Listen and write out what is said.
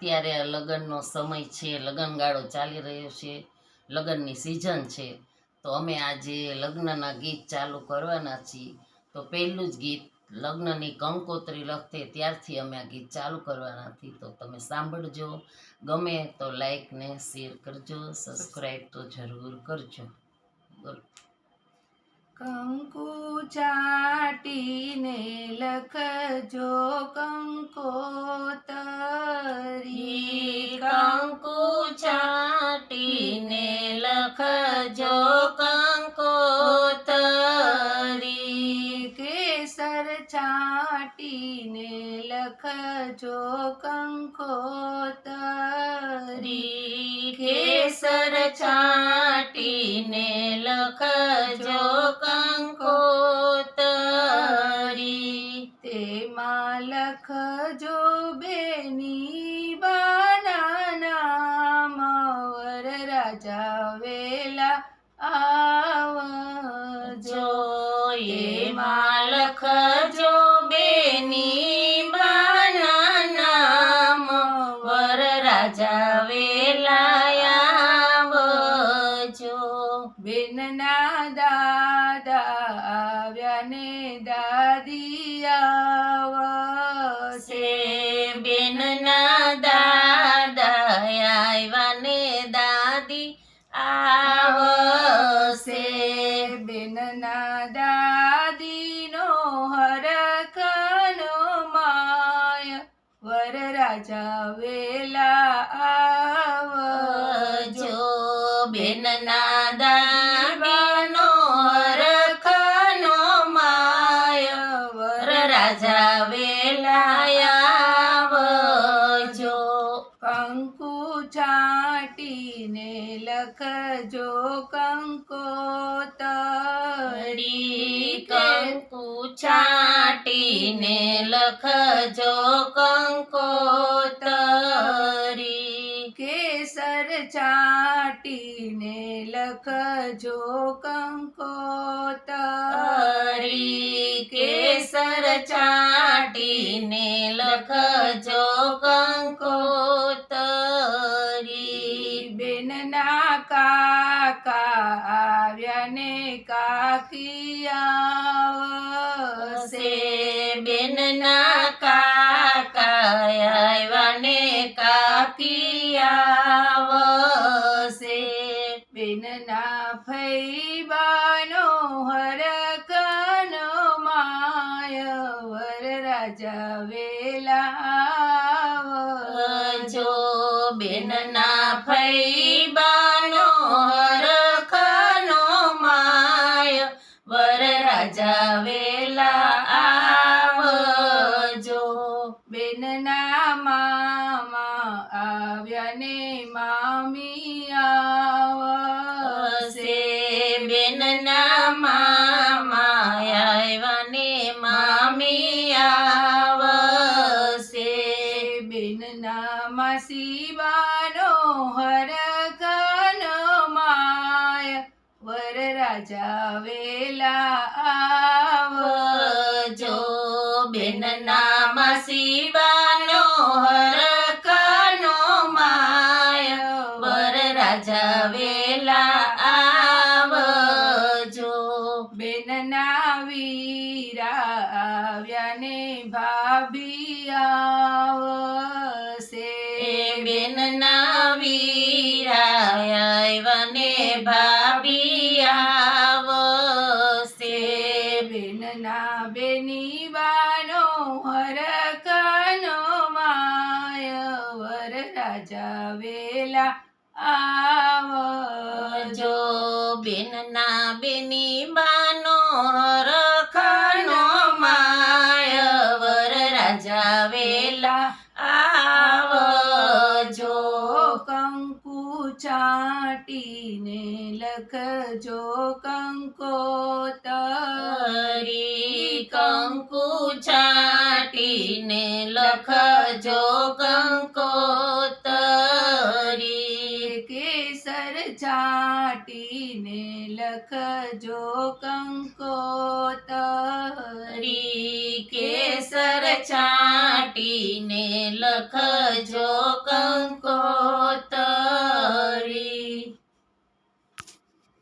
અત્યારે લગ્નનો સમય છે, લગ્નગાળો ચાલી રહ્યો છે, લગ્નની સિઝન છે, તો અમે આજે લગ્નના ગીત ચાલુ કરવાના છીએ. તો પહેલું જ ગીત લગ્નની કંકોત્રી લખતે ત્યારથી અમે આ ગીત ચાલુ કરવાના છીએ. તો તમે સાંભળજો, ગમે તો લાઈક ને શેર કરજો, સબસ્ક્રાઈબ તો જરૂર કરજો. બોલો. કંકુ ચાટીને લખજો કંકોતરી, કંકુ ચાટીને લખજો કંકોતરી, કેસર છાટીને લખજો કંકોતરી, કેસર છાટીને લખજો કંકોતરી, તેમાં લખજો બેની બાના નામ, વર રાજા વેલા આવજો. એમાં લખજો બેની બાના નામ, વર રાજા વેલા આવજો. બેનના દાદા આવ્યા ને દાદી આવશે, બેનના દાદા આવ્યા ને દાદી આવશે. બેનના દાદીનો હરખનો માય, વર રાજા વેલા આવજો. બેનના દાદીનો હરખનો માય, વર રાજા વેલા આવજો. કંકુ ચાટીને લખજો કંકોતરી, કંકુ છાટીને લખજો કંકોતરી, કેસર છાટીને લખજો કંકોતરી, કેસર છાટીને લખજો કંકોતરી, બેનના કાકા આવ્યા ને કાકી આવશે, બેનના કાકા આવ્યા ને કાકી આવશે. બેનના ફૈબાનો હરખનો માય, વર રાજા વેલા આવજો. બેનના ફૈબાનો હરખનો માય, વર રાજા વેલા આવજો. બેનના મામા આવ્યા ને મામી આવશે, બેનના મામા આવ્યા ને મામી આવશે. બેનના માસીબાનો હરખનો માય, વર રાજા વેલા આવજો. બેનના માસીબાનો હરખનો માય, વર રાજા વેલા આવજો. બેનના વીરા આવ્યા ને ભાભી આવશે, બેનના વીરા આવ્યા ને ભાભી આવશે. બેનના બેની બાનો હરખનો માય, વર રાજા વેલા આવજો. બેનના બેની બાનો હરખનો માય, વર રાજા વેલા આવજો. કંકુ ચાટીને લખજો કંકોતરી, કંકુ છાટીને લખજો કંકોતરી, કેસર છાટીને લખજો કંકોતરી, કેસર છાટીને લખજો